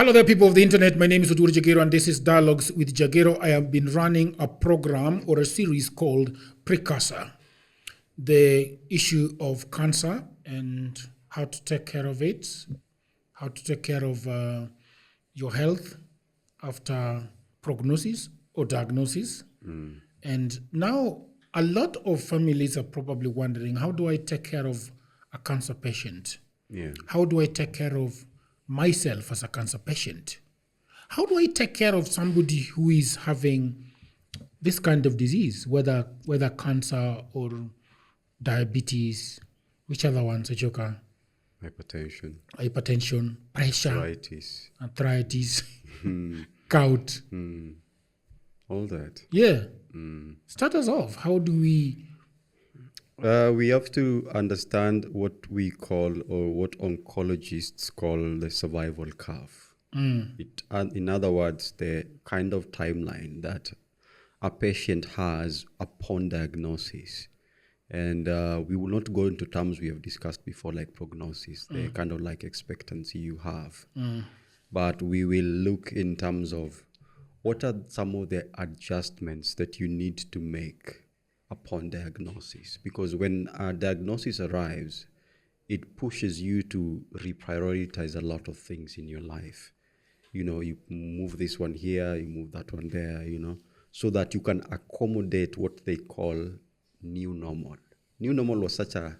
Hello there, people of the internet. My name is Oduri Jagero, and this is Dialogues with Jagero. I have been running a program or a series called Precursor, the issue of cancer and how to take care of it, how to take care of your health after prognosis or diagnosis. And now a lot of families are probably wondering, how do I take care of a cancer patient? How do I take care of myself as a cancer patient? How do I take care of somebody who is having this kind of disease, whether cancer or diabetes? Which other ones, Ochuka? Hypertension, pressure, arthritis, gout. All that. Yeah. Start us off. How do we... We have to understand what we call, or what oncologists call, the survival curve. In other words, the kind of timeline that a patient has upon diagnosis. And we will not go into terms we have discussed before, like prognosis, the kind of like expectancy you have. But we will look in terms of what are some of the adjustments that you need to make upon diagnosis, because when a diagnosis arrives, it pushes you to reprioritize a lot of things in your life. You know, you move this one here, you move that one there, you know, so that you can accommodate what they call new normal. New normal was such a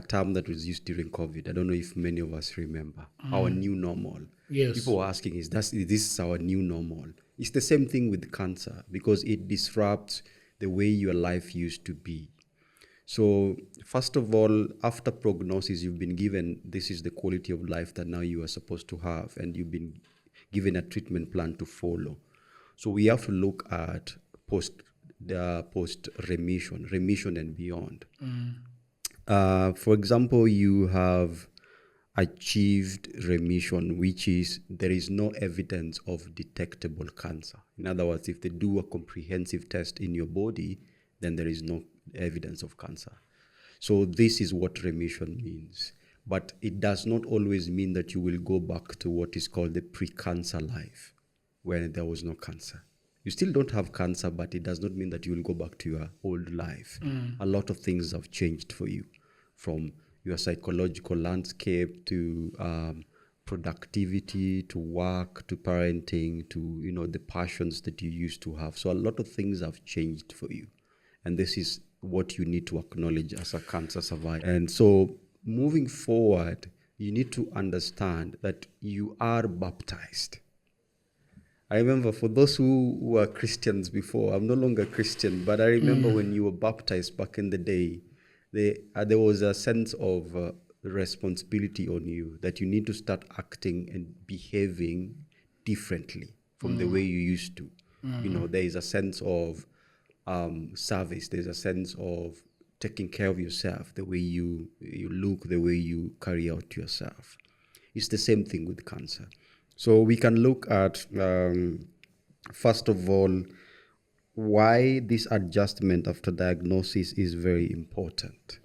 term that was used during COVID. I don't know if many of us remember our new normal. Yes. People were asking, is this our new normal? It's the same thing with cancer, because it disrupts the way your life used to be. So first of all, after prognosis, you've been given, this is the quality of life that now you are supposed to have, and you've been given a treatment plan to follow. So we have to look at post-remission, remission and beyond. For example, you have achieved remission, which is there is no evidence of detectable cancer. In other words, if they do a comprehensive test in your body, then there is no evidence of cancer. So this is what remission means. But it does not always mean that you will go back to what is called the pre-cancer life, where there was no cancer. You still don't have cancer, but it does not mean that you will go back to your old life. A lot of things have changed for you, from your psychological landscape to productivity, to work, to parenting, to, you know, the passions that you used to have. So a lot of things have changed for you. And this is what you need to acknowledge as a cancer survivor. And so moving forward, you need to understand that you are baptized. I remember, for those who were Christians before, I'm no longer Christian, but I remember when you were baptized back in the day, there was a sense of responsibility on you, that you need to start acting and behaving differently from the way you used to. You know, there is a sense of service. There's a sense of taking care of yourself, the way you look, the way you carry out yourself. It's the same thing with cancer. So we can look at, first of all, why this adjustment after diagnosis is very important.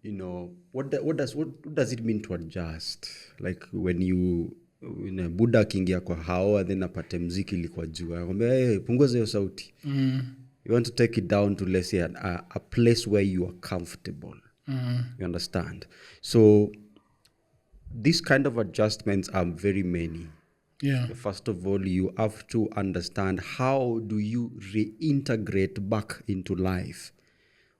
You know, what does it mean to adjust? Like when Buddha akiingia kwa hawa, then apate mziki ilikuwa juu, akwambia hey, punguza hiyo sauti. You want to take it down to, let's say, a place where you are comfortable. You understand? So these kind of adjustments are very many. Yeah. First of all, you have to understand, how do you reintegrate back into life?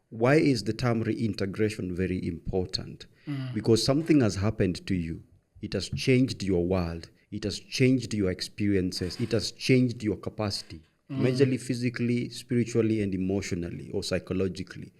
Why is the term reintegration very important? Because something has happened to you. It has changed your world. It has changed your experiences. It has changed your capacity, majorly physically, spiritually, and emotionally or psychologically.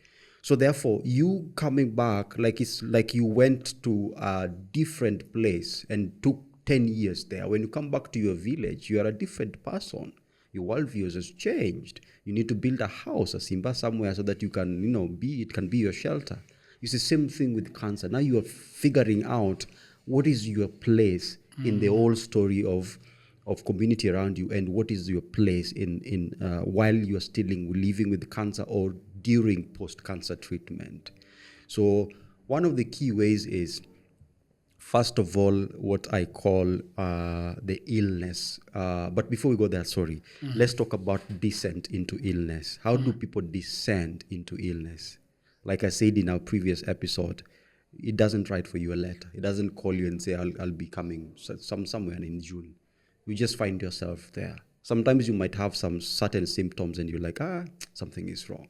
So therefore, you coming back, like it's like you went to a different place and took 10 years there. When you come back to your village, you are a different person. Your worldview has changed. You need to build a house, a simba somewhere, so that you can, you know, it can be your shelter. It's the same thing with cancer. Now you are figuring out what is your place in the whole story of community around you, and what is your place in while you are still living with cancer or during post-cancer treatment. So one of the key ways is, First of all, what I call the illness. But before we go there, sorry, let's talk about descent into illness. How do people descend into illness? Like I said in our previous episode, it doesn't write for you a letter. It doesn't call you and say, I'll be coming somewhere in June. You just find yourself there. Sometimes you might have some certain symptoms and you're like, something is wrong.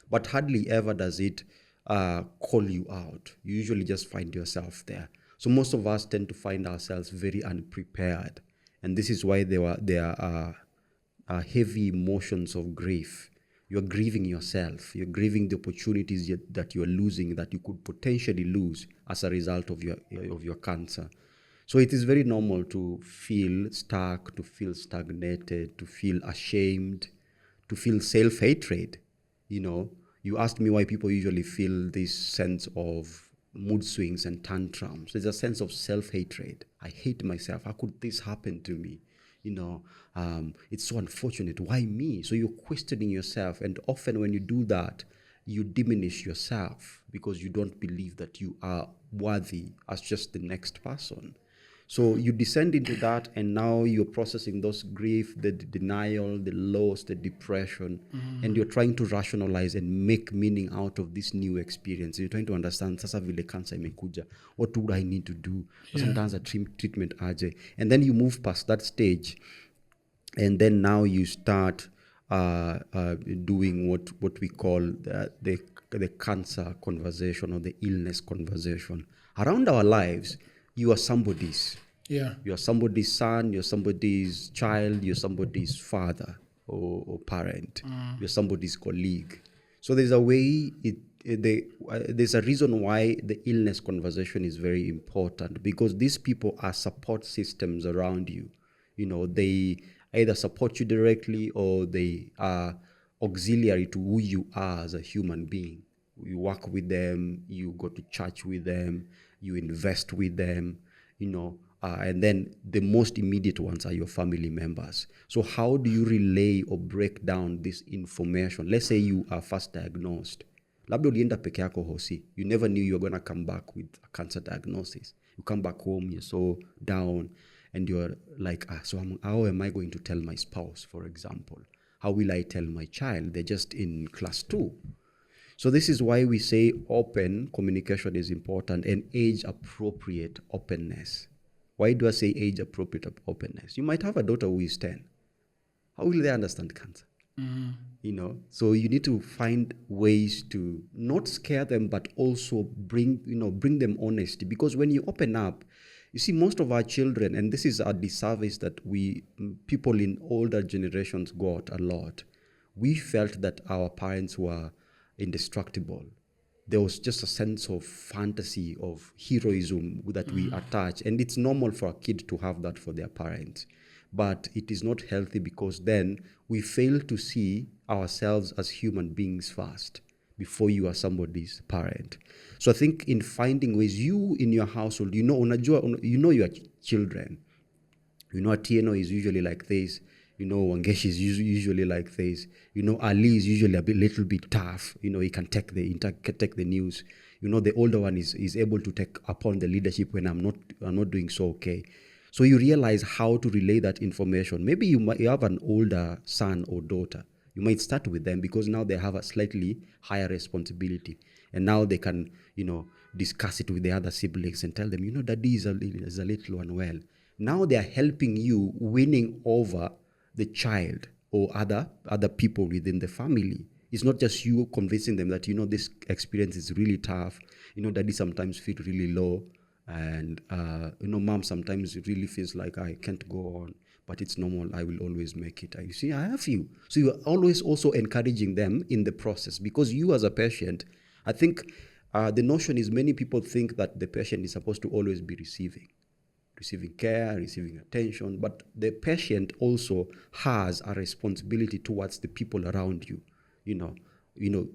But hardly ever does it call you out. You usually just find yourself there. So most of us tend to find ourselves very unprepared. And this is why there are heavy emotions of grief. You're grieving yourself. You're grieving the opportunities that you're losing, that you could potentially lose as a result of your cancer. So it is very normal to feel stuck, to feel stagnated, to feel ashamed, to feel self-hatred. You asked me why people usually feel this sense of mood swings and tantrums. There's a sense of self-hatred. I hate myself. How could this happen to me? It's so unfortunate. Why me? So you're questioning yourself. And often when you do that, you diminish yourself because you don't believe that you are worthy as just the next person. So you descend into that, and now you're processing those grief, the denial, the loss, the depression, and you're trying to rationalize and make meaning out of this new experience. You're trying to understand, sasa vile cancer imekuja, what do I need to do? Sometimes a treatment aje. And then you move past that stage, and then now you start doing what we call the cancer conversation or the illness conversation. Around our lives, you are somebody's. Yeah. You are somebody's son, you're somebody's child, you're somebody's father or parent, you're somebody's colleague. So there's a way, there's a reason why the illness conversation is very important, because these people are support systems around you. They either support you directly or they are auxiliary to who you are as a human being. You work with them, you go to church with them, you invest with them, and then the most immediate ones are your family members. So how do you relay or break down this information? Let's say you are first diagnosed. Labda ulienda peke yako hosi. You never knew you were going to come back with a cancer diagnosis. You come back home, you're so down, and you're like, so how am I going to tell my spouse, for example? How will I tell my child? They're just in class 2. So this is why we say open communication is important, and age-appropriate openness. Why do I say age-appropriate openness? You might have a daughter who is 10. How will they understand cancer? So you need to find ways to not scare them, but also bring them honesty. Because when you open up, you see, most of our children, and this is a disservice that people in older generations got a lot. We felt that our parents were indestructible. There was just a sense of fantasy, of heroism that we attach. And it's normal for a kid to have that for their parents. But it is not healthy, because then we fail to see ourselves as human beings first before you are somebody's parent. So I think in finding ways, you in your household, you know your children. Atieno is usually like this. Wangesh is usually like this. Ali is usually little bit tough. He can take the news. The older one is able to take upon the leadership when I'm not doing so okay. So you realize how to relay that information. Maybe you have an older son or daughter. You might start with them because now they have a slightly higher responsibility. And now they can, discuss it with the other siblings and tell them, daddy is a little unwell. Now they are helping you winning over the child or other people within the family. It's not just you convincing them that, this experience is really tough. Daddy sometimes feels really low. And, mom sometimes really feels like I can't go on. But it's normal. I will always make it. You see, I have you. So you are always also encouraging them in the process, because you as a patient, I think the notion is many people think that the patient is supposed to always be receiving care, receiving attention, but the patient also has a responsibility towards the people around you.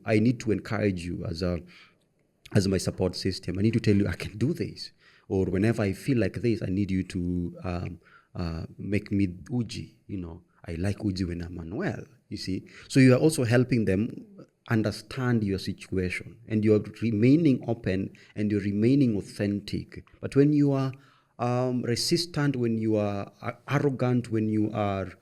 I need to encourage you as my support system. I need to tell you I can do this, or whenever I feel like this, I need you to make me uji. I like uji when I'm unwell. You see, so you are also helping them understand your situation, and you're remaining open and you're remaining authentic. But when you are resistant, when you are arrogant, when you are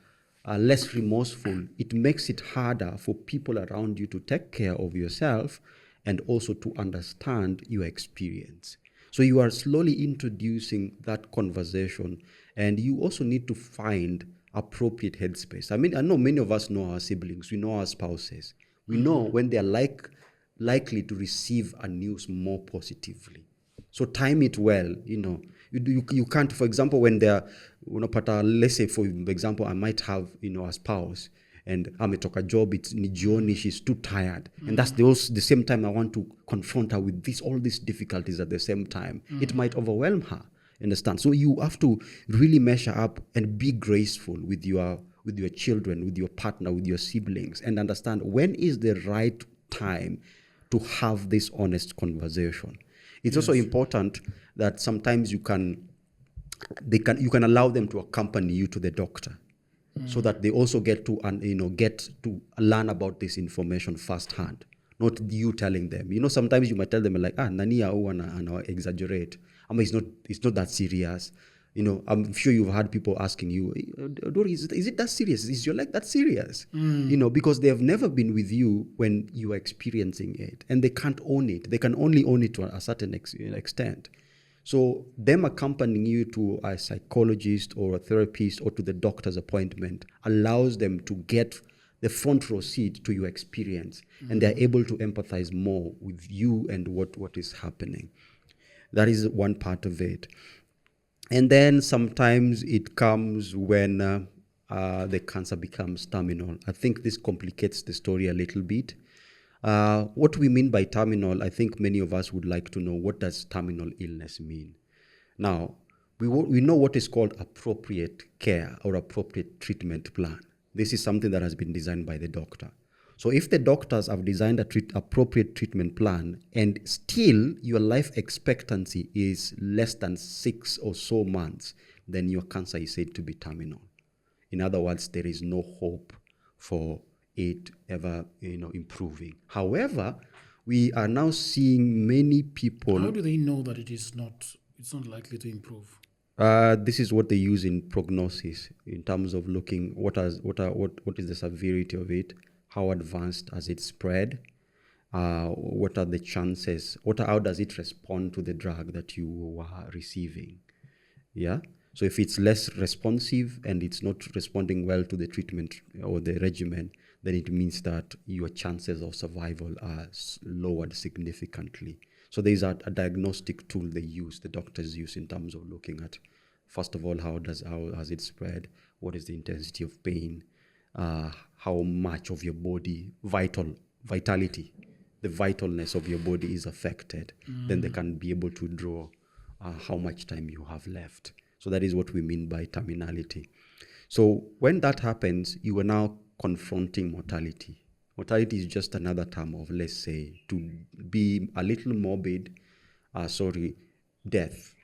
less remorseful, it makes it harder for people around you to take care of yourself and also to understand your experience. So you are slowly introducing that conversation, and you also need to find appropriate headspace. I mean, I know many of us know our siblings, we know our spouses, we know when they are likely to receive a news more positively. So time it well, You can't, for example, when they're, let's say, for example, I might have, a spouse, and ametoka job, it's ni jioni, she's too tired. And that's the same time I want to confront her with all these difficulties at the same time. It might overwhelm her, understand? So you have to really measure up and be graceful with your children, with your partner, with your siblings, and understand when is the right time to have this honest conversation. It's also important that sometimes you can allow them to accompany you to the doctor, so that they also get to learn about this information firsthand, not you telling them. Sometimes you might tell them like, nani ana exaggerate. It's not that serious. I'm sure you've had people asking you, Dori, is it that serious? Is your leg that serious? Because they have never been with you when you are experiencing it, and they can't own it. They can only own it to a certain extent. So them accompanying you to a psychologist or a therapist or to the doctor's appointment allows them to get the front row seat to your experience, and they're able to empathize more with you and what is happening. That is one part of it. And then sometimes it comes when the cancer becomes terminal. I think this complicates the story a little bit. What we mean by terminal, I think many of us would like to know, what does terminal illness mean? Now, we know what is called appropriate care or appropriate treatment plan. This is something that has been designed by the doctor. So if the doctors have designed appropriate treatment plan, and still your life expectancy is less than 6 or so months, then your cancer is said to be terminal. In other words, there is no hope for it ever, improving. However, we are now seeing many people. How do they know that it's not likely to improve? This is what they use in prognosis, in terms of looking what is the severity of it, how advanced has it spread, what are the chances, how does it respond to the drug that you are receiving. Yeah. So if it's less responsive and it's not responding well to the treatment or the regimen, then it means that your chances of survival are lowered significantly. So there's a diagnostic tool the doctors use in terms of looking at, first of all, how has it spread, what is the intensity of pain, how much of your body, vitality, the vitalness of your body is affected. Then they can be able to draw how much time you have left. So that is what we mean by terminality. So when that happens, you are now confronting mortality. Mortality is just another term of, let's say, to be a little morbid, death.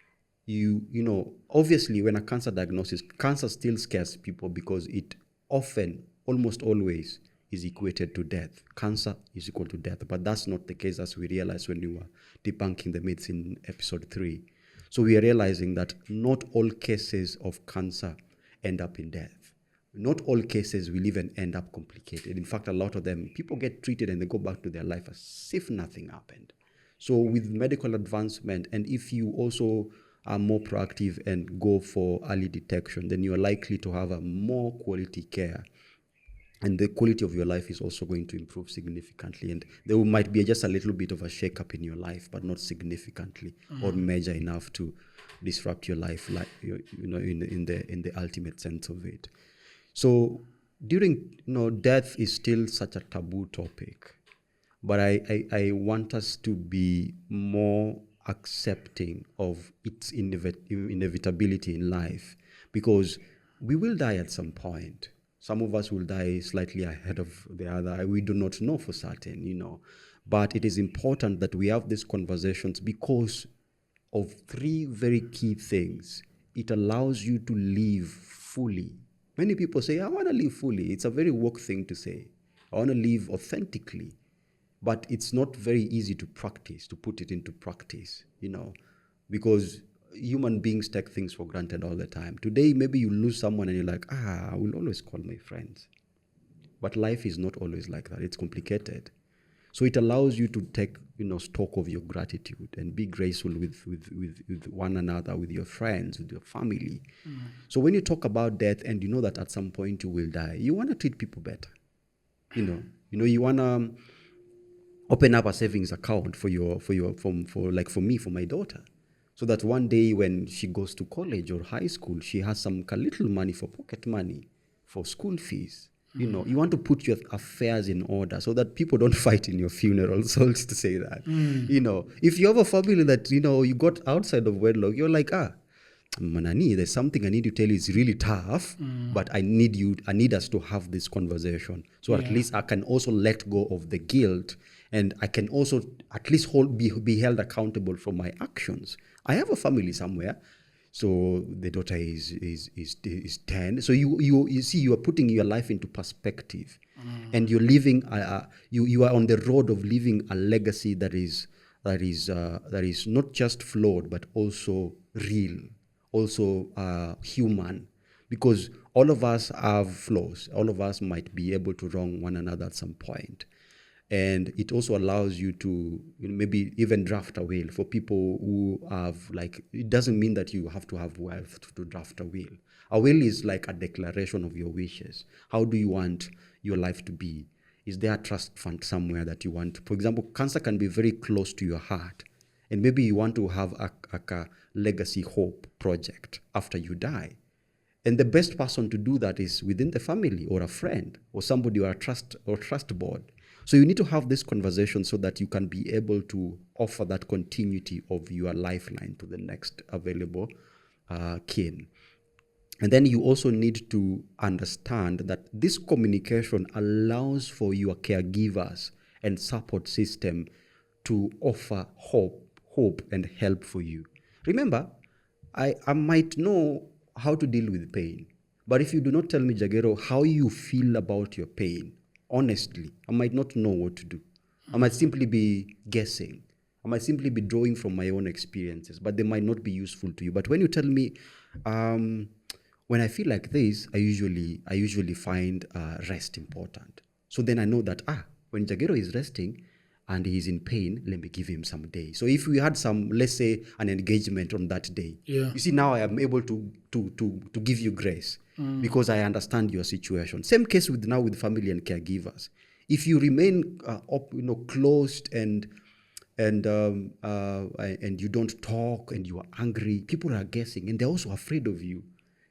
Obviously, when a cancer diagnosis, cancer still scares people because it often, almost always, is equated to death. Cancer is equal to death, but that's not the case, as we realized when we were debunking the myths in episode 3. So we are realizing that not all cases of cancer end up in death. Not all cases will even end up complicated. In fact, a lot of them, people get treated and they go back to their life as if nothing happened. So with medical advancement, and if you also are more proactive and go for early detection, then you are likely to have a more quality care. And the quality of your life is also going to improve significantly. And there might be just a little bit of a shake-up in your life, but not significantly or major enough to disrupt your life, like in the ultimate sense of it. So death is still such a taboo topic, but I want us to be more accepting of its inevitability in life, because we will die at some point. Some of us will die slightly ahead of the other. We do not know for certain, but it is important that we have these conversations because of 3 very key things. It allows you to live fully. Many people say, I want to live fully. It's a very woke thing to say. I want to live authentically. but it's not very easy to practice, to put it into practice, because human beings take things for granted all the time. Today, maybe you lose someone and you're like, I will always call my friends. But life is not always like that. It's complicated. So it allows you to take, stock of your gratitude and be graceful with one another, with your friends, with your family. So when you talk about death and you know that at some point you will die, you want to treat people better. You want to open up a savings account for me, for my daughter, so that one day when she goes to college or high school, she has some little money for pocket money, for school fees. You want to put your affairs in order so that people don't fight in your funeral. So to say that, if you have a family that, you got outside of wedlock, you're like, Manani, there's something I need to tell you. It's really tough, but I need us to have this conversation. So at least I can also let go of the guilt, and I can also at least be held accountable for my actions. I have a family somewhere. So the daughter is 10. So you see, you are putting your life into perspective, and you're living. You are on the road of living a legacy that is not just flawed, but also real, also human, because all of us have flaws. All of us might be able to wrong one another at some point. And it also allows you to maybe even draft a will for people who have, it doesn't mean that you have to have wealth to draft a will. A will is like a declaration of your wishes. How do you want your life to be? Is there a trust fund somewhere that you want? For example, cancer can be very close to your heart. And maybe you want to have a legacy hope project after you die. And the best person to do that is within the family or a friend or somebody or trust board. So you need to have this conversation so that you can be able to offer that continuity of your lifeline to the next available kin. And then you also need to understand that this communication allows for your caregivers and support system to offer hope and help for you. Remember, I might know how to deal with pain, but if you do not tell me, Jagero, how you feel about your pain, honestly, I might not know what to do. I might simply be guessing. I might simply be drawing from my own experiences, but they might not be useful to you. But when you tell me, when I feel like this, I usually find rest important. So then I know that, when Jagero is resting and he's in pain, let me give him some day. So if we had some, let's say, an engagement on that day, you see, now I am able to give you grace because I understand your situation. Same case with family and caregivers. If you remain closed and you don't talk and you are angry, people are guessing and they're also afraid of you.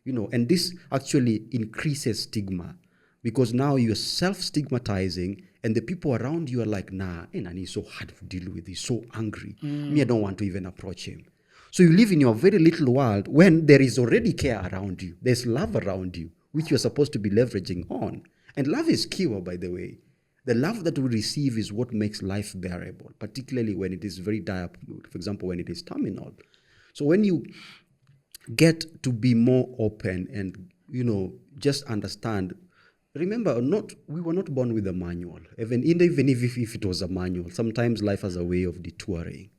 And this actually increases stigma, because now you're self-stigmatizing and the people around you are like, and he's so hard to deal with. He's so angry. Me, I don't want to even approach him. So you live in your very little world when there is already care around you. There's love around you, which you're supposed to be leveraging on. And love is cure, by the way. The love that we receive is what makes life bearable, particularly when it is very dire, for example, when it is terminal. So when you get to be more open and, just understand, remember, we were not born with a manual. Even if it was a manual, sometimes life has a way of detouring.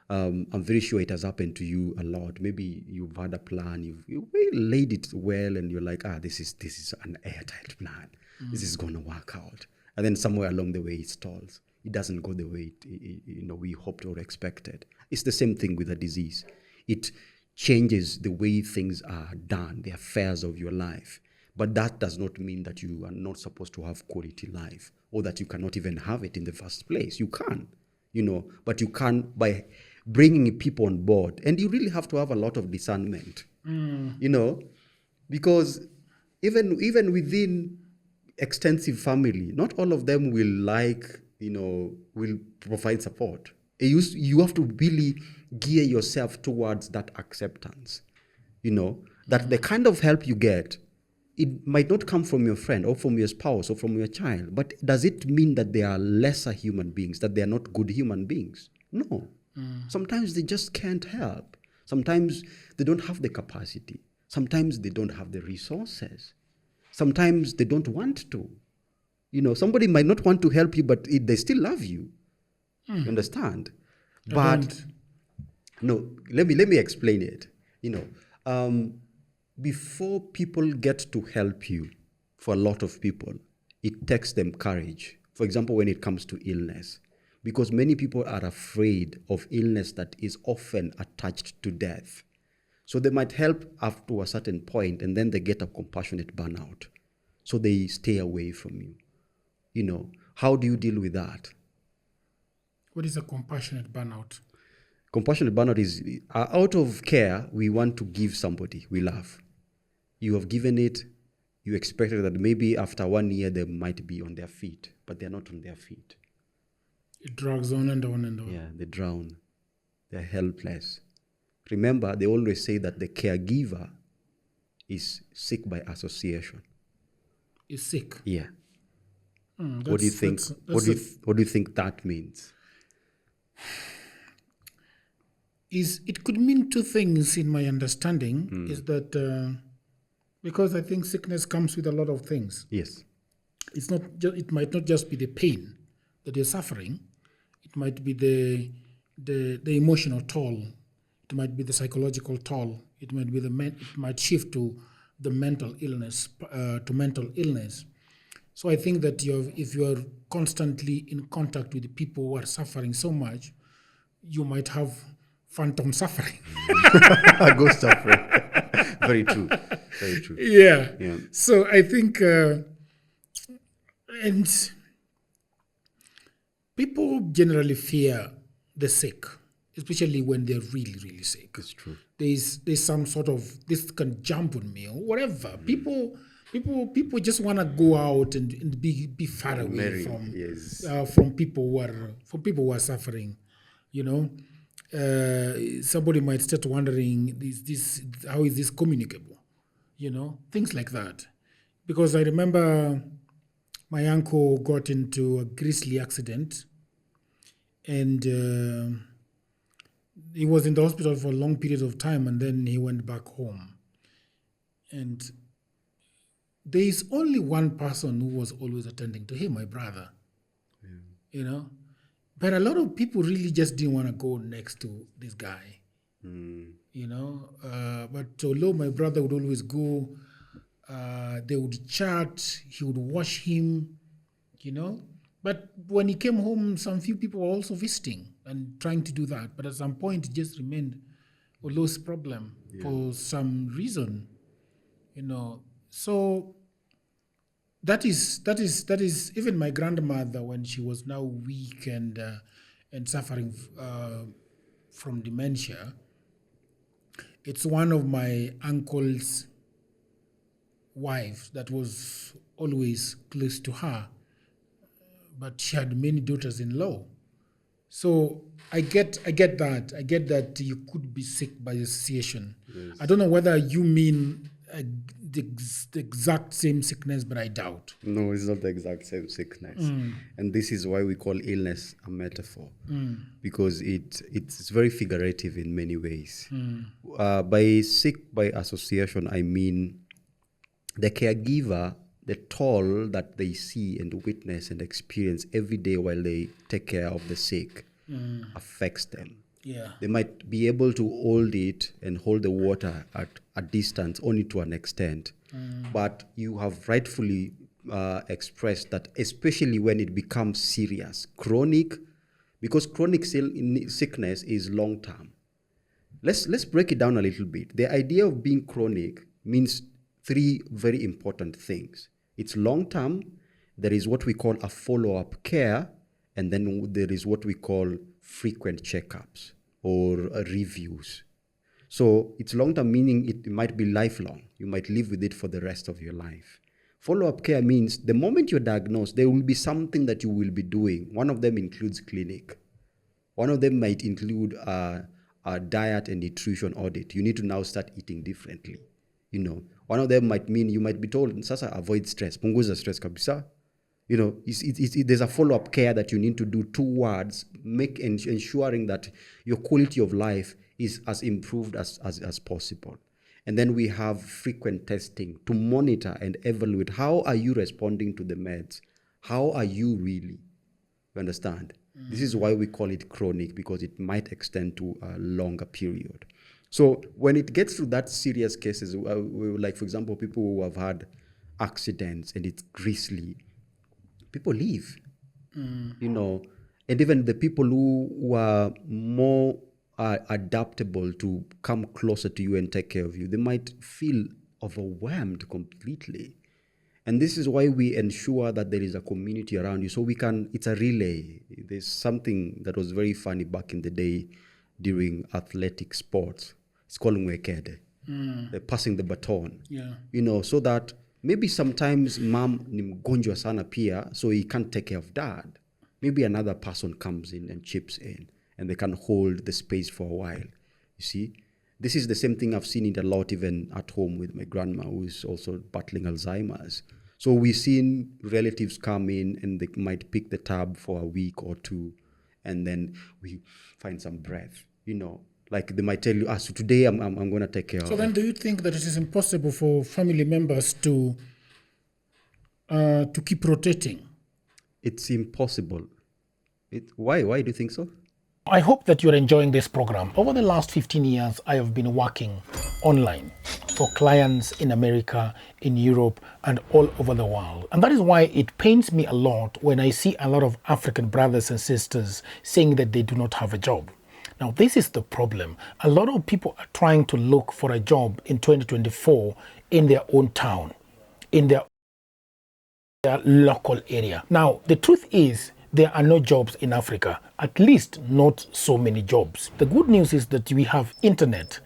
I'm very sure it has happened to you a lot. Maybe you've had a plan, you've laid it well, and you're like, this is an airtight plan. This is going to work out. And then somewhere along the way it stalls. It doesn't go the way we hoped or expected. It's the same thing with a disease. It changes the way things are done, the affairs of your life. But that does not mean that you are not supposed to have quality life, or that you cannot even have it in the first place. You can, but you can by bringing people on board. And you really have to have a lot of discernment, because even within extensive family, not all of them will provide support. You have to really gear yourself towards that acceptance, that the kind of help you get, it might not come from your friend or from your spouse or from your child, but does it mean that they are lesser human beings, that they are not good human beings? No. Sometimes they just can't help. Sometimes they don't have the capacity. Sometimes they don't have the resources. Sometimes they don't want to. Somebody might not want to help you, but they still love you. You understand? But no, let me explain it. Before people get to help you, for a lot of people, it takes them courage. For example, when it comes to illness, because many people are afraid of illness that is often attached to death. So they might help up to a certain point, and then they get a compassionate burnout. So they stay away from you. How do you deal with that? What is a compassionate burnout? Compassionate burnout is out of care, we want to give somebody we love. You have given it, you expected that maybe after 1 year they might be on their feet, but they're not on their feet. It drags on and on and on. Yeah, they drown. They're helpless. Remember, they always say that the caregiver is sick by association. Is sick? Yeah. What do you think? What do you think that means? It could mean two things in my understanding. Is that because I think sickness comes with a lot of things. Yes. It might not just be the pain that you're suffering. It might be the emotional toll. It might be the psychological toll. It might be it might shift to the mental illness, to mental illness. So I think that if you are constantly in contact with people who are suffering so much, you might have phantom suffering. Ghost suffering. Very true. Very true. Yeah. So I think, and people generally fear the sick, especially when they're really, really sick. It's true. There's some sort of, this can jump on me or whatever. People just want to go out and be far away from people who are suffering. Somebody might start wondering, how is this communicable? Things like that. Because I remember my uncle got into a grisly accident, and he was in the hospital for a long period of time, and then he went back home. And there is only one person who was always attending to him, my brother. But a lot of people really just didn't want to go next to this guy. But although my brother would always go, they would chat, he would wash him, But when he came home, some few people were also visiting and trying to do that. But at some point, it just remained a lost problem for some reason, So that is even my grandmother, when she was now weak and suffering from dementia. It's one of my uncle's wives that was always close to her, but she had many daughters-in-law. So I get that. I get that you could be sick by association. Yes. I don't know whether you mean the exact same sickness, but I doubt. No, it's not the exact same sickness. And this is why we call illness a metaphor, because it's very figurative in many ways. By sick by association, I mean the caregiver, the toll that they see and witness and experience every day while they take care of the sick affects them. Yeah. They might be able to hold it and hold the water at a distance only to an extent. But you have rightfully expressed that, especially when it becomes serious, chronic, because chronic sickness is long-term. Let's break it down a little bit. The idea of being chronic means three very important things. It's long-term, there is what we call a follow-up care, and then there is what we call frequent checkups or reviews. So it's long-term, meaning it might be lifelong. You might live with it for the rest of your life. Follow-up care means the moment you're diagnosed, there will be something that you will be doing. One of them includes clinic. One of them might include a diet and nutrition audit. You need to now start eating differently. One of them might mean you might be told, sasa avoid stress, punguza stress kabisa. There's a follow-up care that you need to do towards ensuring that your quality of life is as improved as possible. And then we have frequent testing to monitor and evaluate how are you responding to the meds. How are you really? You understand? This is why we call it chronic, because it might extend to a longer period. So when it gets to that serious cases, like for example, people who have had accidents and it's grisly, people leave, you know, and even the people who are more adaptable to come closer to you and take care of you, they might feel overwhelmed completely. And this is why we ensure that there is a community around you. So we can, it's a relay. There's something that was very funny back in the day during athletic sports. It's called mwekede. They're passing the baton. Yeah. You know, so that maybe sometimes mom ni mgonjwa sana pia, so he can't take care of dad. Maybe another person comes in and chips in, and they can hold the space for a while. You see? This is the same thing I've seen it a lot even at home with my grandma, who is also battling Alzheimer's. So we've seen relatives come in and they might pick the tab for a week or two, and then we find some breath, you know. Like they might tell you, so today I'm going to take care of it. So then do you think that it is impossible for family members to keep rotating? It's impossible. Why do you think so? I hope that you're enjoying this program. Over the last 15 years, I have been working online for clients in America, in Europe, and all over the world. And that is why it pains me a lot when I see a lot of African brothers and sisters saying that they do not have a job. Now, this is the problem. A lot of people are trying to look for a job in 2024 in their own town, in their local area. Now, the truth is, there are no jobs in Africa, at least not so many jobs. The good news is that we have internet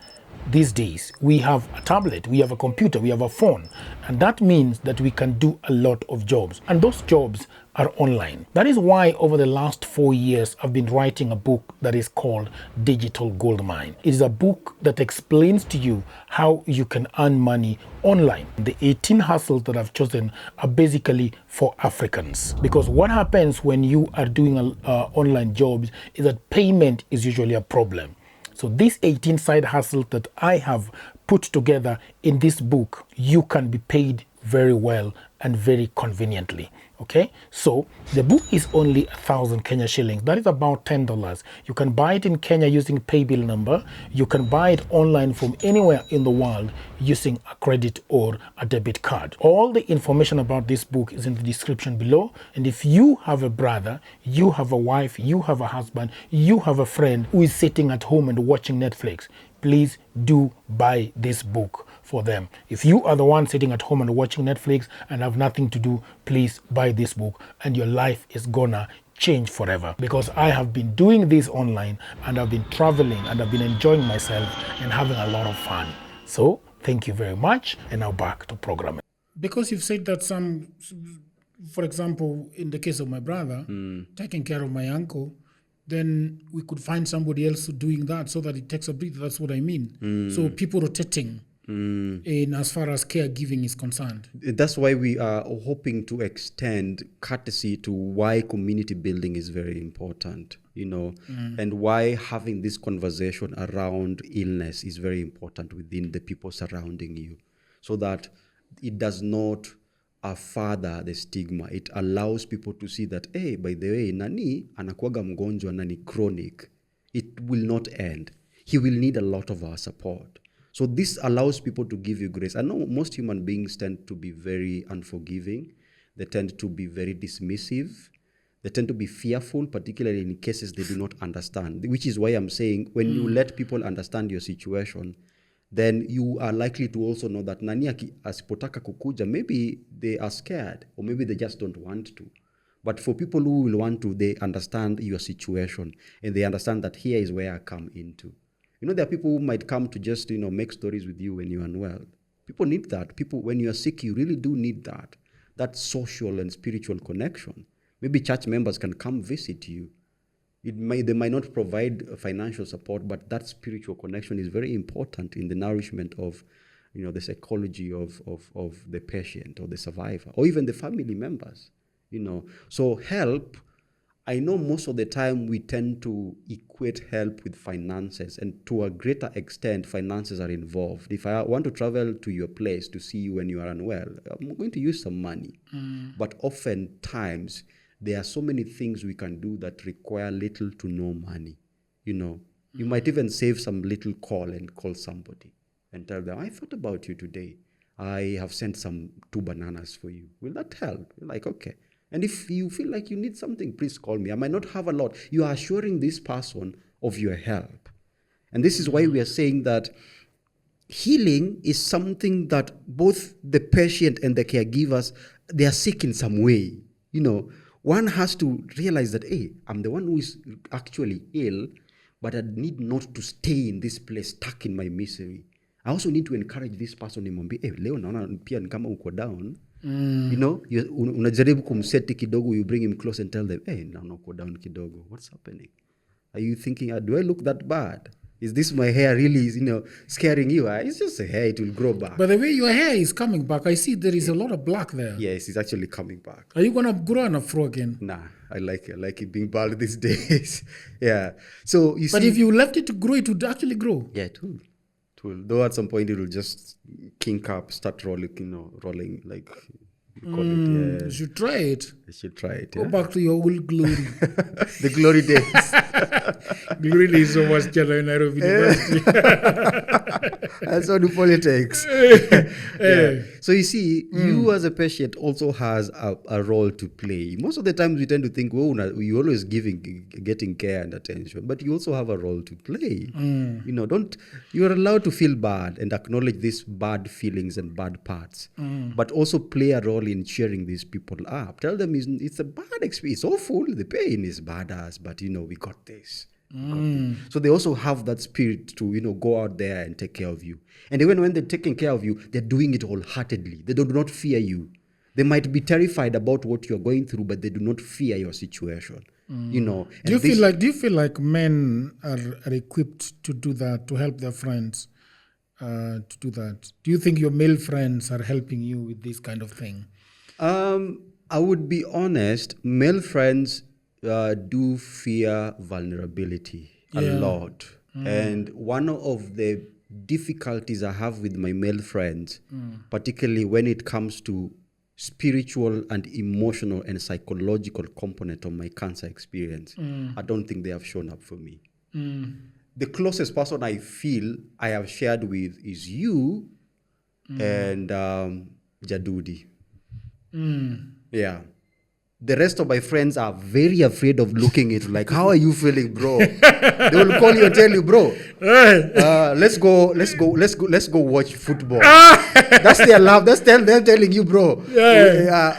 these days. We have a tablet, we have a computer, we have a phone, and that means that we can do a lot of jobs, and those jobs are online. That is why over the last 4 years I've been writing a book that is called Digital Goldmine. It is a book that explains to you how you can earn money online. The 18 hustles that I've chosen are basically for Africans, because what happens when you are doing online jobs is that payment is usually a problem. So these 18 side hustles that I have put together in this book, you can be paid very well and very conveniently. Okay, so the book is only 1,000 Kenya shillings. That is about $10. You can buy it in Kenya using paybill number. You can buy it online from anywhere in the world using a credit or a debit card. All the information about this book is in the description below. And if you have a brother, you have a wife, you have a husband, you have a friend who is sitting at home and watching Netflix, please do buy this book for them. If you are the one sitting at home and watching Netflix and have nothing to do, please buy this book and your life is gonna change forever. Because I have been doing this online and I've been traveling and I've been enjoying myself and having a lot of fun. So thank you very much, and now back to programming. Because you've said that some, for example, in the case of my brother, taking care of my uncle, then we could find somebody else doing that so that it takes a breather. That's what I mean. So people rotating in as far as caregiving is concerned. That's why we are hoping to extend courtesy to why community building is very important, you know, and why having this conversation around illness is very important within the people surrounding you, so that it does not further the stigma. It allows people to see that, hey, by the way, nani anakuaga mgonjwa nani chronic. It will not end. He will need a lot of our support. So this allows people to give you grace. I know most human beings tend to be very unforgiving. They tend to be very dismissive. They tend to be fearful, particularly in cases they do not understand, which is why I'm saying when you let people understand your situation, then you are likely to also know that nani asipotaka kukuja, maybe they are scared or maybe they just don't want to. But for people who will want to, they understand your situation and they understand that here is where I come into. You know, there are people who might come to just, you know, make stories with you when you're unwell. People need that. People, when you're sick, you really do need that social and spiritual connection. Maybe church members can come visit you. They might not provide financial support, but that spiritual connection is very important in the nourishment of, you know, the psychology of the patient or the survivor or even the family members, you know. So help I know most of the time we tend to equate help with finances, and to a greater extent, finances are involved. If I want to travel to your place to see you when you are unwell, I'm going to use some money. But oftentimes, there are so many things we can do that require little to no money. You might even save some little call and call somebody and tell them, I thought about you today. I have sent 2 bananas for you. Will that help? You're like, okay. And if you feel like you need something, please call me. I might not have a lot. You are assuring this person of your help. And this is why we are saying that healing is something that both the patient and the caregivers, they are sick in some way. One has to realize that, hey, I'm the one who is actually ill, but I need not to stay in this place stuck in my misery. I also need to encourage this person, nimwambie, hey, leo naona pia ni kama uko down. Unajaribu kumseti kidogo, you bring him close and tell them, hey, naona uko down kidogo. What's happening? Are you thinking, do I look that bad? Is this my hair really, scaring you? It's just a hair, it will grow back. But the way your hair is coming back, I see there is a lot of black there. Yes, it's actually coming back. Are you going to grow an afro again? Nah, I like it being bald these days. Yeah. So you see. But if you left it to grow, it would actually grow. Yeah, it will. Though at some point it will just kink up, start rolling like you call it. Yeah. You should try it. I should try it. Go back to your old glory. The glory days. Glory days so much Jala in Nairobi University. That's how do politics. Yeah. So you see, you as a patient also has a role to play. Most of the times we tend to think, you're always getting care and attention, but you also have a role to play. You're allowed to feel bad and acknowledge these bad feelings and bad parts, but also play a role in cheering these people up. Tell them it's a bad experience, it's awful, the pain is badass, but we got this. So they also have that spirit to go out there and take care of you. And even when they're taking care of you, they're doing it wholeheartedly. They do not fear you. They might be terrified about what you're going through, but they do not fear your situation. Do you feel like men are equipped to do that, to help their friends to do that? Do you think your male friends are helping you with this kind of thing? I would be honest, male friends do fear vulnerability a lot. And one of the difficulties I have with my male friends, particularly when it comes to spiritual and emotional and psychological component of my cancer experience, I don't think they have shown up for me. The closest person I feel I have shared with is you and Jadudi. Yeah. The rest of my friends are very afraid of looking at like, how are you feeling, bro? They will call you and tell you, bro, let's go watch football. That's their love. That's them telling you, bro.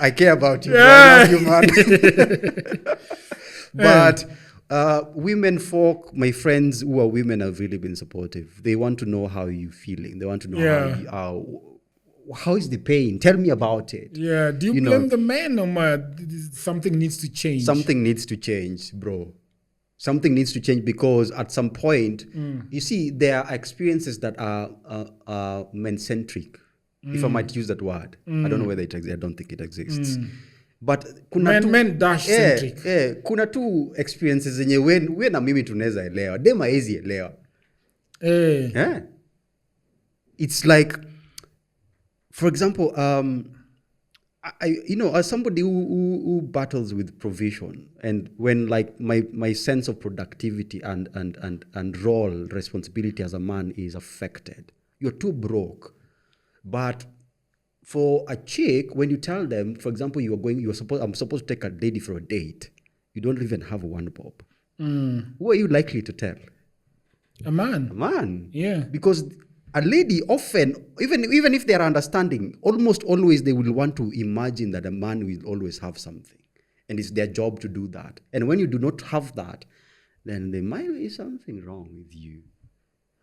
I care about you, bro. I love you, man. But women folk, my friends who are women have really been supportive. They want to know how you're feeling. They want to know how is the pain? Tell me about it. Yeah. Do you blame the man or something needs to change? Something needs to change, bro. Something needs to change because at some point, you see, there are experiences that are men-centric, if I might use that word. I don't know whether it exists. I don't think it exists. But kuna men-centric. Kuna tu experiences zenye we na mimi tunaweza elewa. Dem haezi elewa. It's like, for example, as somebody who battles with provision, and when like my sense of productivity and role responsibility as a man is affected, you're too broke. But for a chick, when you tell them, for example, I'm supposed to take a lady for a date, you don't even have one bob. Who are you likely to tell? A man. A man. Yeah. Because a lady often, even if they are understanding, almost always they will want to imagine that a man will always have something. And it's their job to do that. And when you do not have that, then there might be something wrong with you.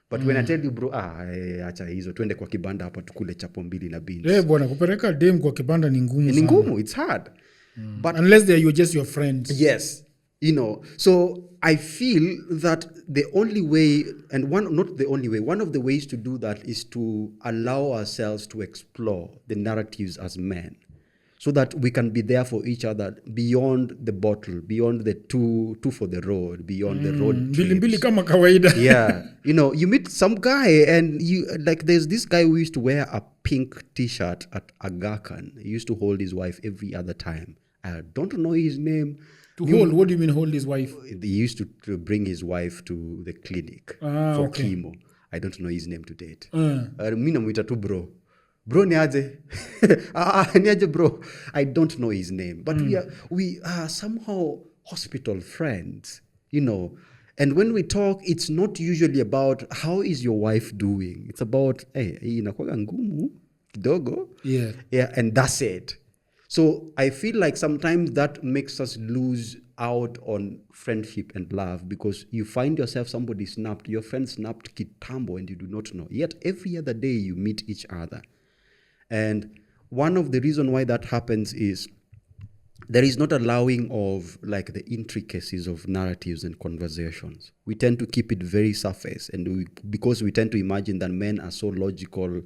But when I tell you, bro, acha hizo, twende kwa kibanda hapa tukule chapo mbili na beans. Bwana, kupeleka dem kwa kibanda ni ngumu sana. Ni ngumu, it's hard. But unless you're just your friends. Yes. So I feel that the only way, and not the only way, one of the ways to do that is to allow ourselves to explore the narratives as men. so that we can be there for each other beyond the bottle, beyond the two for the road, beyond the road Mbili trips. kama kawaida. Yeah, you meet some guy and you like. There's this guy who used to wear a pink T-shirt at Agakan. He used to hold his wife every other time. I don't know his name. Hold? What do you mean hold his wife? He used to bring his wife to the clinic for chemo. I don't know his name to date. Mimi namuita tu bro. Bro ni aje? Ni aje bro? I don't know his name. But we are somehow hospital friends, And when we talk, it's not usually about how is your wife doing. It's about, hey, inakuwaga ngumu kidogo. Yeah. Yeah, and that's it. So I feel like sometimes that makes us lose out on friendship and love, because you find yourself, somebody snapped, your friend snapped kitambo and you do not know. Yet every other day you meet each other. And one of the reasons why that happens is there is not allowing of like the intricacies of narratives and conversations. We tend to keep it very surface, and because we tend to imagine that men are so logical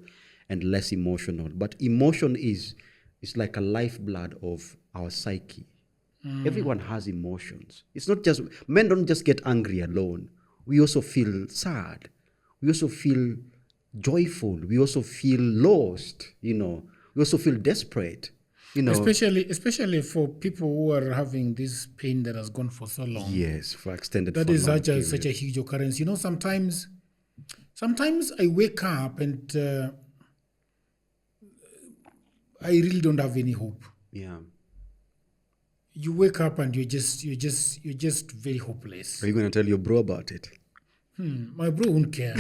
and less emotional. But emotion is like a lifeblood of our psyche. Everyone has emotions. It's not just, men don't just get angry alone. We also feel sad. We also feel joyful. We also feel lost, We also feel desperate, Especially for people who are having this pain that has gone for so long. Yes, for extended. That is such a huge occurrence. Sometimes I wake up and I really don't have any hope. Yeah. You wake up and you're just very hopeless. Are you going to tell your bro about it? My bro won't care.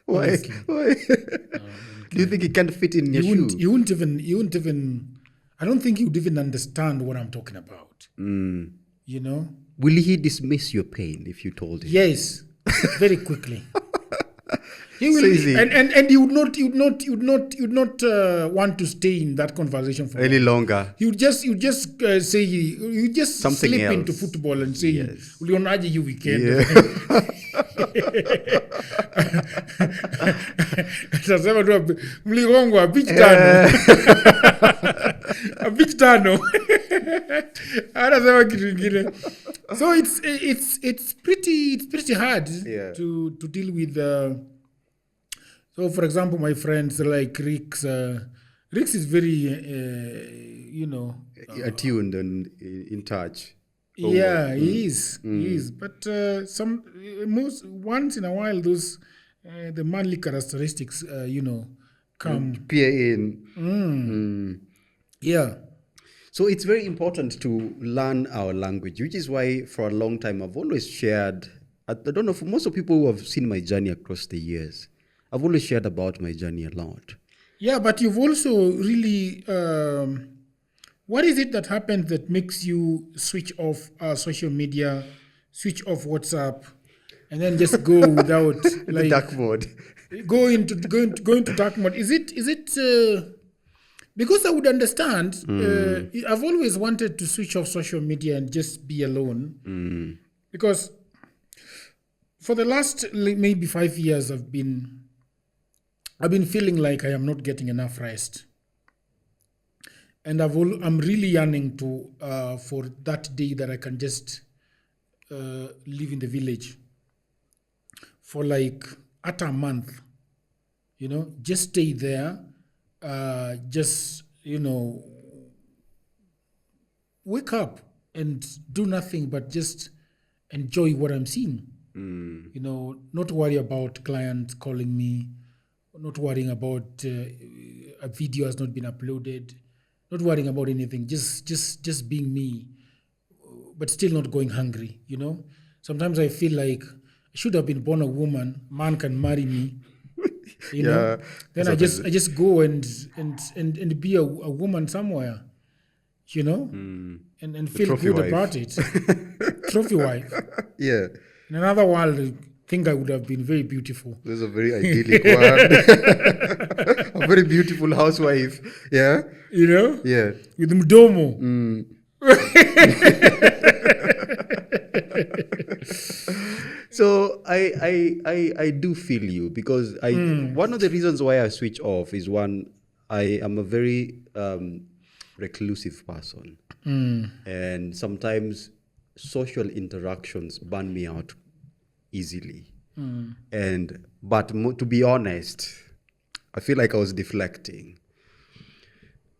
Why? Do you think he can't fit in your shoe? You wouldn't even. I don't think he would even understand what I'm talking about. Will he dismiss your pain if you told him? Yes, very quickly. He will, and you would not want to stay in that conversation for any longer. You just say you just something slip else into football and say, yes. Ulionaje you weekend. Yeah. Sasa tu mligongwa beach tano. A beach tano. Anasema kitu kingine. So it's pretty hard to deal with. So, for example, my friends like Rix is very, attuned and in touch. Yeah, he is. He is. But once in a while, those the manly characteristics, come. Peer in. Yeah. So it's very important to learn our language, which is why for a long time I've always shared. I don't know, for most of people who have seen my journey across the years, I've always shared about my journey a lot. Yeah, but you've also really, what is it that happened that makes you switch off social media, switch off WhatsApp, and then just go without like dark mode? Go into dark mode. Is it because I would understand? I've always wanted to switch off social media and just be alone, because for the last maybe 5 years I've been feeling like I am not getting enough rest, and I'm really yearning to for that day that I can just live in the village for like at a month, just stay there, just wake up and do nothing but just enjoy what I'm seeing. Not worry about clients calling me. Not worrying about a video has not been uploaded, not worrying about anything, just being me, but still not going hungry. Sometimes I feel like I should have been born a woman. Man can marry me. Then I just go and be a woman somewhere. And feel good wife. About it. Trophy wife. Yeah. In another world, I think I would have been very beautiful. There's a very idyllic one. A very beautiful housewife. Yeah. Yeah. With mdomo. So I do feel you, because one of the reasons why I switch off is, one, I am a very reclusive person. And sometimes social interactions burn me out easily. But to be honest, I feel like I was deflecting.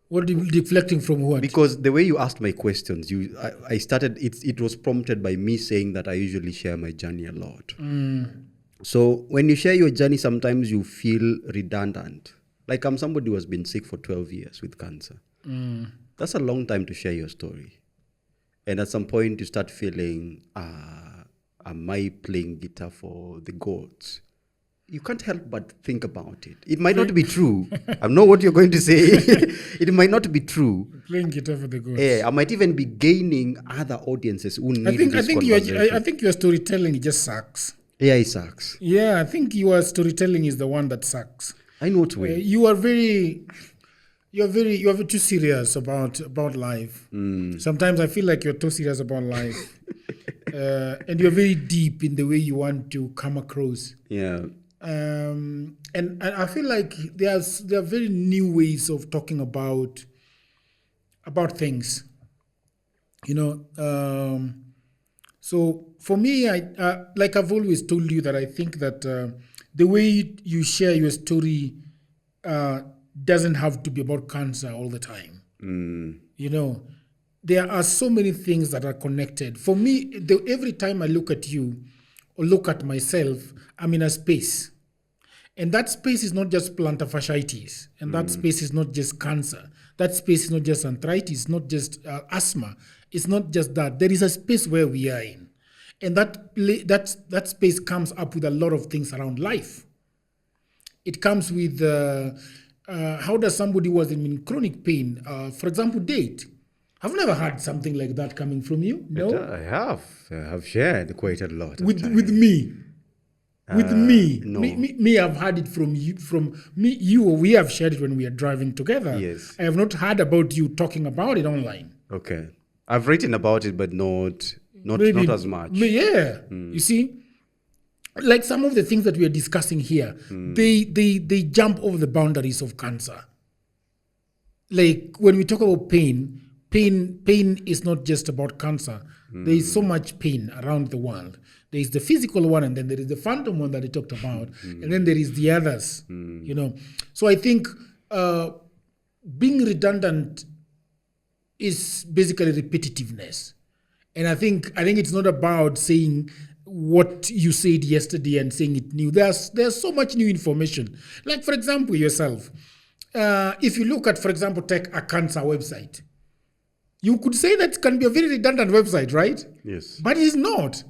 What are you deflecting from what? Because the way you asked my questions, I started, it was prompted by me saying that I usually share my journey a lot. So when you share your journey, sometimes you feel redundant. Like I'm somebody who has been sick for 12 years with cancer. That's a long time to share your story. And at some point you start feeling, am I playing guitar for the gods? You can't help but think about it. It might not be true. I know what you're going to say. It might not be true. Playing guitar for the gods. Yeah, I might even be gaining other audiences who need this conversation. I think your storytelling just sucks. Yeah, it sucks. Yeah, I think your storytelling is the one that sucks. In what way? You're too serious about life. Sometimes I feel like you're too serious about life. And you're very deep in the way you want to come across. Yeah. And I feel like there are very new ways of talking about things, so for me, like I've always told you that I think that the way you share your story doesn't have to be about cancer all the time. There are so many things that are connected. For me, every time I look at you or look at myself, I'm in a space. And that space is not just plantar fasciitis. And that space is not just cancer. That space is not just arthritis, not just asthma. It's not just that. There is a space where we are in. And that space comes up with a lot of things around life. It comes with how does somebody who was in chronic pain, for example, date? I've never had something like that coming from you. No, I have. I have shared quite a lot. With me. With me, no. me, I've had it from you. We have shared it when we are driving together. Yes. I have not heard about you talking about it online. Okay, I've written about it, but not as much. Yeah, you see, like some of the things that we are discussing here, they jump over the boundaries of cancer. Like when we talk about pain is not just about cancer. There is so much pain around the world. There is the physical one, and then there is the phantom one that I talked about, and then there is the others. So I think being redundant is basically repetitiveness, and I think it's not about saying what you said yesterday and saying it new. There's so much new information. Like for example, yourself, if you look at, for example, take a cancer website, you could say that can be a very redundant website, right? Yes, but it is not.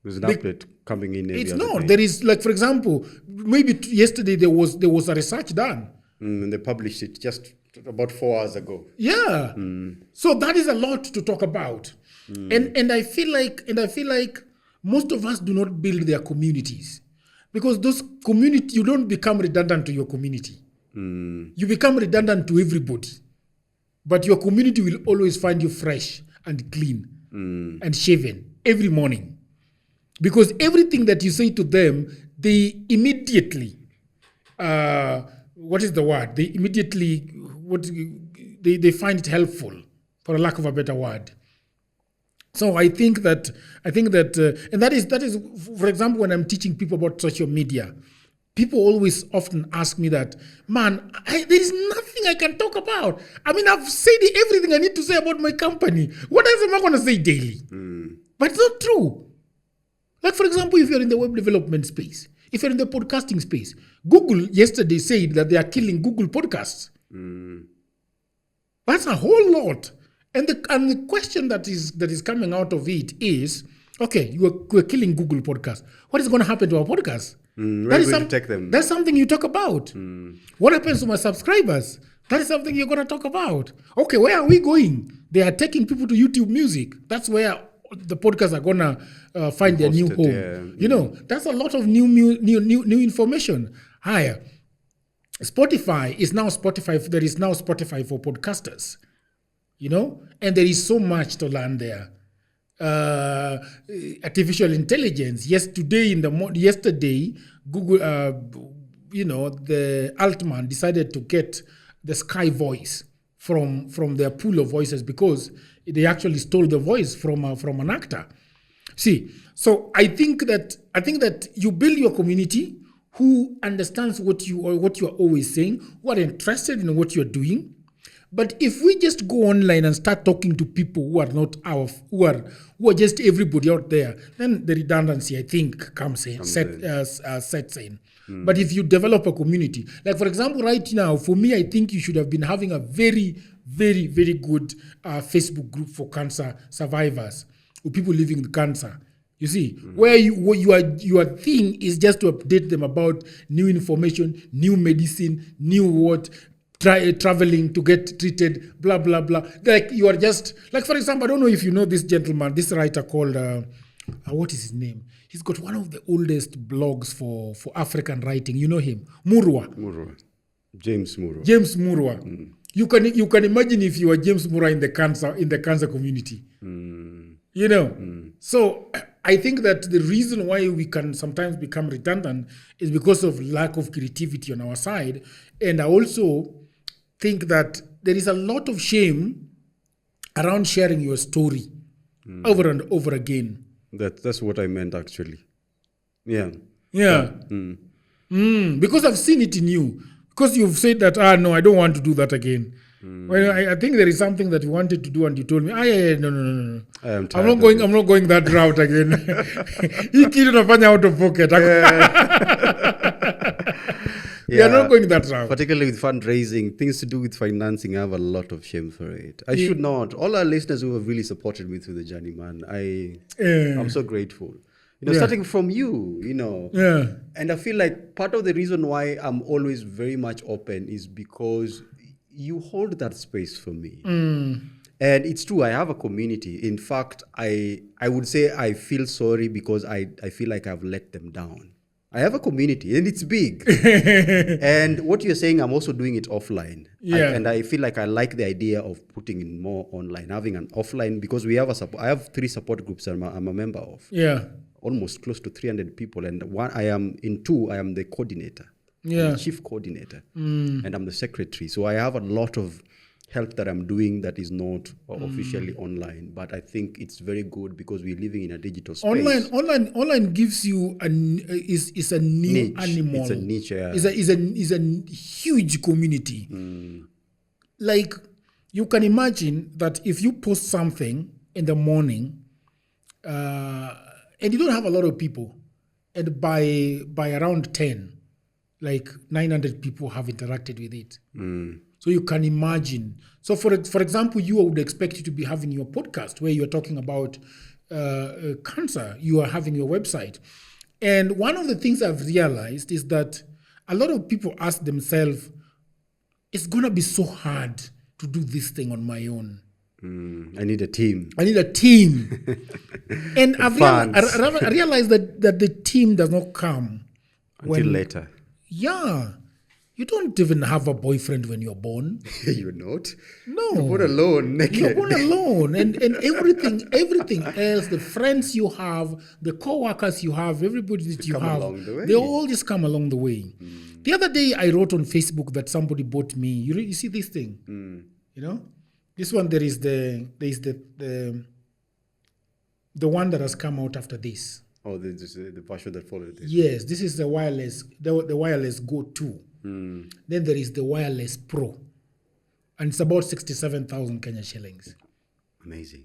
There's an update coming in. It's not. Day. There is, like, for example, maybe yesterday there was a research done. And they published it just about 4 hours ago. Yeah. So that is a lot to talk about. And I feel like most of us do not build their communities, because those community, you don't become redundant to your community. You become redundant to everybody, but your community will always find you fresh and clean and shaven every morning. Because everything that you say to them, they immediately, what is the word? They immediately, they find it helpful, for a lack of a better word. So I think that, and that is, for example, when I'm teaching people about social media, people always often ask me that, man, there is nothing I can talk about. I mean, I've said everything I need to say about my company. What else am I going to say daily? But it's not true. Like, for example, if you're in the web development space, if you're in the podcasting space, Google yesterday said that they are killing Google podcasts. That's a whole lot. And the question that is coming out of it is, okay, we're killing Google podcasts. What is going to happen to our podcasts? Where are you going to take them? That's something you talk about. What happens to my subscribers? That is something you're going to talk about. Okay, where are we going? They are taking people to YouTube Music. That's where the podcasts are going to find their new home. Yeah. That's a lot of new information. Higher. Spotify is now Spotify. There is now Spotify for podcasters. And there is so much to learn there. Artificial intelligence. Yesterday, Google, the Altman decided to get the Sky voice from their pool of voices because they actually stole the voice from an actor. See, so I think that you build your community who understands what you are always saying, who are interested in what you're doing. But if we just go online and start talking to people who are not who are just everybody out there, then the redundancy, I think, sets in. But if you develop a community, like for example, right now, for me, I think you should have been having a very, very, very good Facebook group for cancer survivors or people living with cancer. You see, where your thing is just to update them about new information, new medicine, new what. Traveling to get treated, blah, blah, blah. Like you are just, like for example, I don't know if you know this gentleman, this writer called, what is his name? He's got one of the oldest blogs for African writing. You know him? Murwa. James Murwa. You can imagine if you were James Murwa in the cancer community. You know? So I think that the reason why we can sometimes become redundant is because of lack of creativity on our side. And I also think that there is a lot of shame around sharing your story over and over again. That's what I meant, actually. Yeah. Because I've seen it in you. Because you've said that, no, I don't want to do that again. Well, I think there is something that you wanted to do and you told me, no. I'm not going that route again. You kid unafanya out of pocket. You're not going that route. Particularly with fundraising, things to do with financing, I have a lot of shame for it. I should not. All our listeners who have really supported me through the journey, man, I'm so grateful. Starting from you, And I feel like part of the reason why I'm always very much open is because you hold that space for me. And it's true, I have a community. In fact, I would say I feel sorry because I feel like I've let them down. I have a community and it's big. And what you're saying, I'm also doing it offline. And I feel like I like the idea of putting in more online, having an offline, because we have I have 3 support groups I'm a member of. Almost close to 300 people. And I am the coordinator. I'm the chief coordinator. And I'm the secretary. So I have a lot of help that I'm doing that is not officially online, but I think it's very good because we're living in a digital space. Online gives you is a new niche. Animal. It's a niche. Yeah. Is a huge community. Like you can imagine that if you post something in the morning, and you don't have a lot of people, and by around 10, like 900 people have interacted with it. So you can imagine. So for example, you would expect you to be having your podcast where you're talking about cancer. You are having your website. And one of the things I've realized is that a lot of people ask themselves, it's going to be so hard to do this thing on my own. I need a team. And I realized that the team does not come until later. Yeah. You don't even have a boyfriend when you're born. You're not? No. You're born alone. Naked. You're born alone. And everything else, the friends you have, the co-workers you have, everybody that you have, they all just come along the way. The other day I wrote on Facebook that somebody bought me. You see this thing? This one, there is the one that has come out after this. Oh, the version that followed this. Yes, this is the wireless Go 2. Then there is the wireless Pro. And it's about 67,000 Kenya shillings. Amazing.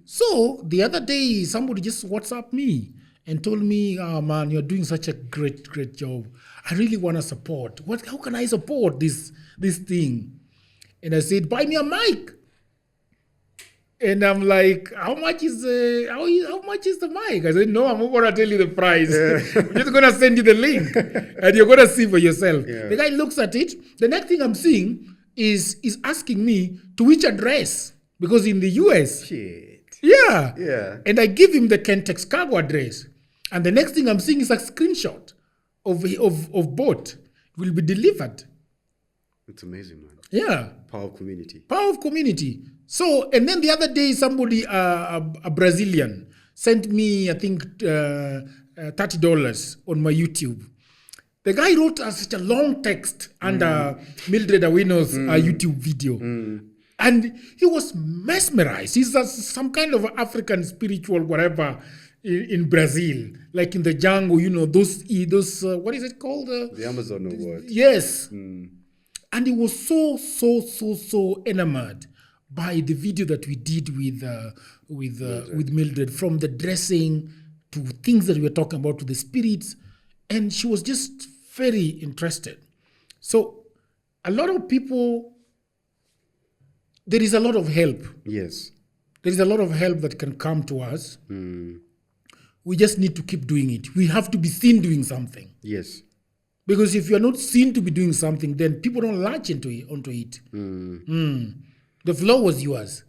So the other day, somebody just WhatsApped me and told me, oh man, you're doing such a great, great job. I really want to support. How can I support this thing? And I said, buy me a mic. And I'm like, how much is the mic? I said, no, I'm not going to tell you the price. I'm just going to send you the link. And you're going to see for yourself. The guy looks at it. The next thing I'm seeing is asking me to which address. Because in the US. Shit. Yeah. And I give him the Kentex cargo address. And the next thing I'm seeing is a screenshot of boat. It will be delivered. It's amazing, man. Yeah. Power of community. So, and then the other day, somebody, a Brazilian, sent me, I think, $30 on my YouTube. The guy wrote such a long text under Mildred Awino's YouTube video. And he was mesmerized. He's some kind of African spiritual whatever in Brazil, like in the jungle, those what is it called? The Amazon or what? Yes. And he was so enamored by the video that we did with Mildred, from the dressing to things that we were talking about, to the spirits, and she was just very interested. So a lot of people, there is a lot of help. Yes. There is a lot of help that can come to us. We just need to keep doing it. We have to be seen doing something. Yes. Because if you're not seen to be doing something, then people don't latch onto it. The flow was yours.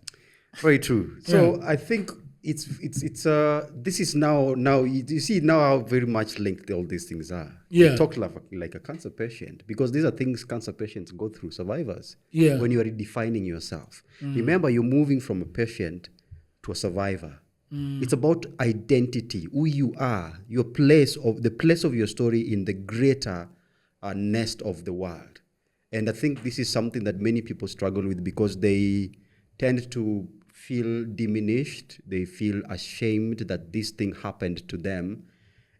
Very true. So I think it's this is now you see now how very much linked all these things are. Yeah. We talk like a cancer patient, because these are things cancer patients go through, survivors. Yeah. When you are redefining yourself. Remember, you're moving from a patient to a survivor. It's about identity, who you are, the place of your story in the greater nest of the world. And I think this is something that many people struggle with, because they tend to feel diminished. They feel ashamed that this thing happened to them.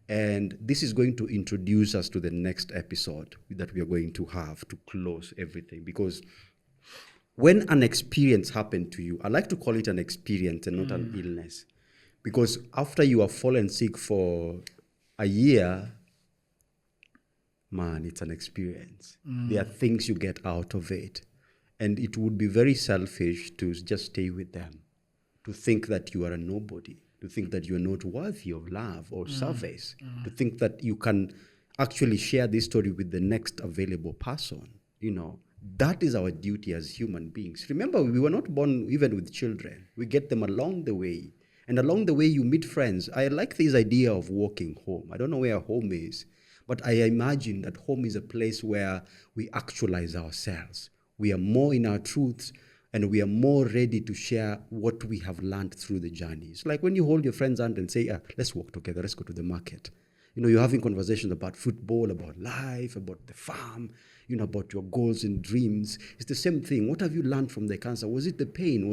And this is going to introduce us to the next episode that we are going to have to close everything. Because when an experience happened to you, I like to call it an experience and not an illness. Because after you have fallen sick for a year, man, it's an experience. There are things you get out of it. And it would be very selfish to just stay with them, to think that you are a nobody, to think that you're not worthy of love or service, to think that you can actually share this story with the next available person. That is our duty as human beings. Remember, we were not born even with children. We get them along the way. And along the way, you meet friends. I like this idea of walking home. I don't know where home is, but I imagine that home is a place where we actualize ourselves. We are more in our truths, and we are more ready to share what we have learned through the journey. It's like when you hold your friend's hand and say, let's walk together, let's go to the market. You're having conversations about football, about life, about the farm, about your goals and dreams. It's the same thing. What have you learned from the cancer? Was it the pain?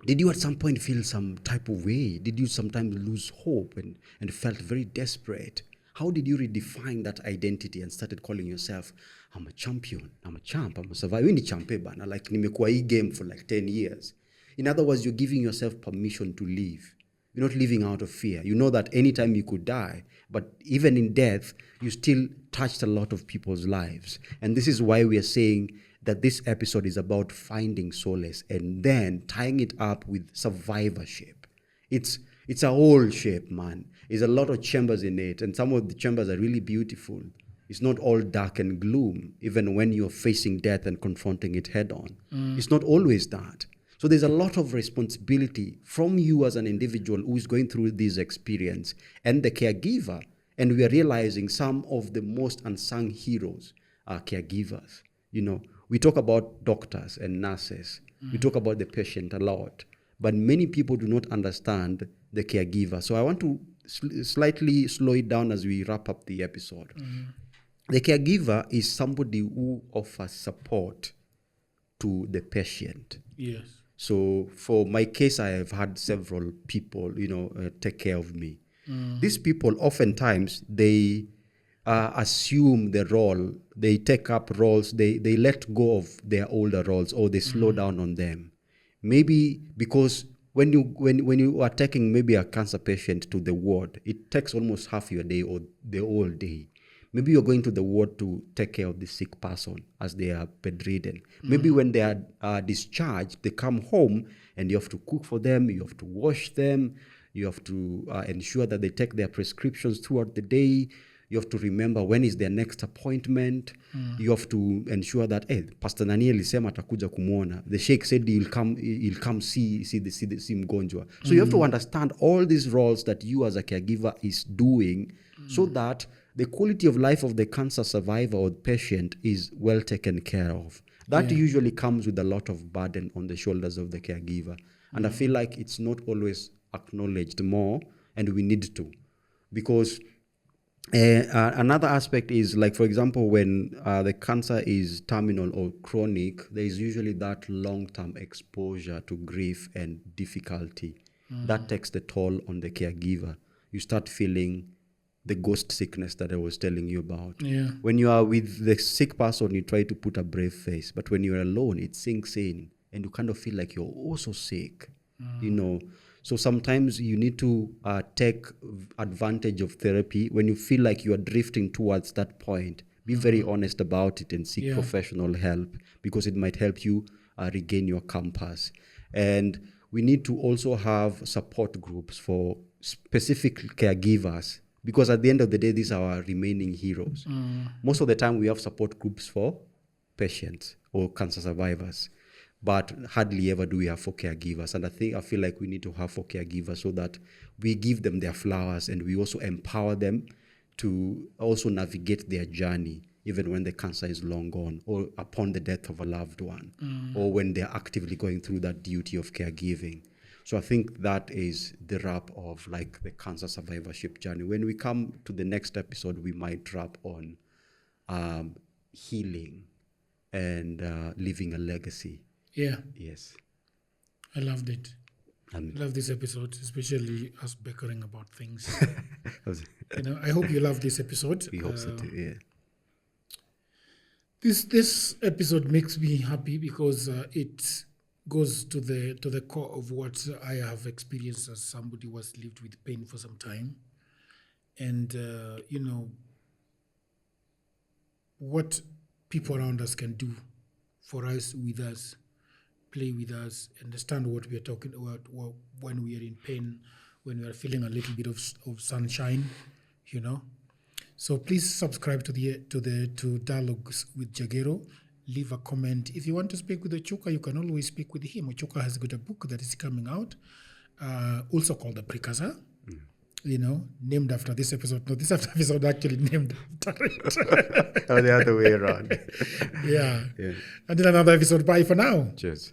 Did you at some point feel some type of way? Did you sometimes lose hope and felt very desperate? How did you redefine that identity and started calling yourself, I'm a champion, I'm a champ, I'm a survivor? Wewe ni champe bana, like nimekuwa hii game for like 10 years. In other words, you're giving yourself permission to live. You're not living out of fear. You know that anytime you could die, but even in death, you still touched a lot of people's lives. And this is why we are saying that this episode is about finding solace and then tying it up with survivorship. It's a whole shape, man. There's a lot of chambers in it, and some of the chambers are really beautiful. It's not all dark and gloom, even when you're facing death and confronting it head on. It's not always that. So there's a lot of responsibility from you as an individual who is going through this experience and the caregiver. And we are realizing some of the most unsung heroes are caregivers. We talk about doctors and nurses. We talk about the patient a lot. But many people do not understand the caregiver. So I want to slightly slow it down as we wrap up the episode. The caregiver is somebody who offers support to the patient. Yes. So for my case, I have had several people, take care of me. These people, oftentimes, they assume the role, they take up roles, they let go of their older roles, or they slow down on them. Maybe because when you are taking maybe a cancer patient to the ward, it takes almost half your day or the whole day. Maybe you're going to the ward to take care of the sick person as they are bedridden. Maybe when they are discharged, they come home and you have to cook for them, you have to wash them, you have to ensure that they take their prescriptions throughout the day. You have to remember when is their next appointment. You have to ensure that, Pastor Nani alisema atakuja kumuona. The sheikh said he'll come see mgonjwa. So you have to understand all these roles that you as a caregiver is doing so that the quality of life of the cancer survivor or patient is well taken care of. That usually comes with a lot of burden on the shoulders of the caregiver. And I feel like it's not always acknowledged more, and we need to. Because Another aspect is, like, for example, when the cancer is terminal or chronic, there is usually that long-term exposure to grief and difficulty. That takes the toll on the caregiver. You start feeling the ghost sickness that I was telling you about. Yeah. When you are with the sick person, you try to put a brave face, but when you're alone, it sinks in and you kind of feel like you're also sick, you know. So sometimes you need to take advantage of therapy. When you feel like you are drifting towards that point, be very honest about it and seek professional help, because it might help you regain your compass. And we need to also have support groups for specific caregivers, because at the end of the day, these are our remaining heroes. Most of the time, we have support groups for patients or cancer survivors, but hardly ever do we have for caregivers. And I feel like we need to have for caregivers, so that we give them their flowers and we also empower them to also navigate their journey, even when the cancer is long gone, or upon the death of a loved one, or when they're actively going through that duty of caregiving. So I think that is the wrap of like the cancer survivorship journey. When we come to the next episode, we might wrap on healing and leaving a legacy. Yeah. Yes. I loved it. I love this episode, especially us bickering about things. I hope you love this episode. We hope so too, yeah. This episode makes me happy because it goes to the core of what I have experienced as somebody who has lived with pain for some time. And, what people around us can do for us, with us, play with us, understand what we are talking about when we are in pain, when we are feeling a little bit of sunshine, So please subscribe to Dialogues with Jagero. Leave a comment. If you want to speak with Ochuka, you can always speak with him. Ochuka has got a book that is coming out, also called The Precursor, named after this episode. No, this episode actually named after it. Oh, the other way around. Yeah. Until another episode, bye for now. Cheers.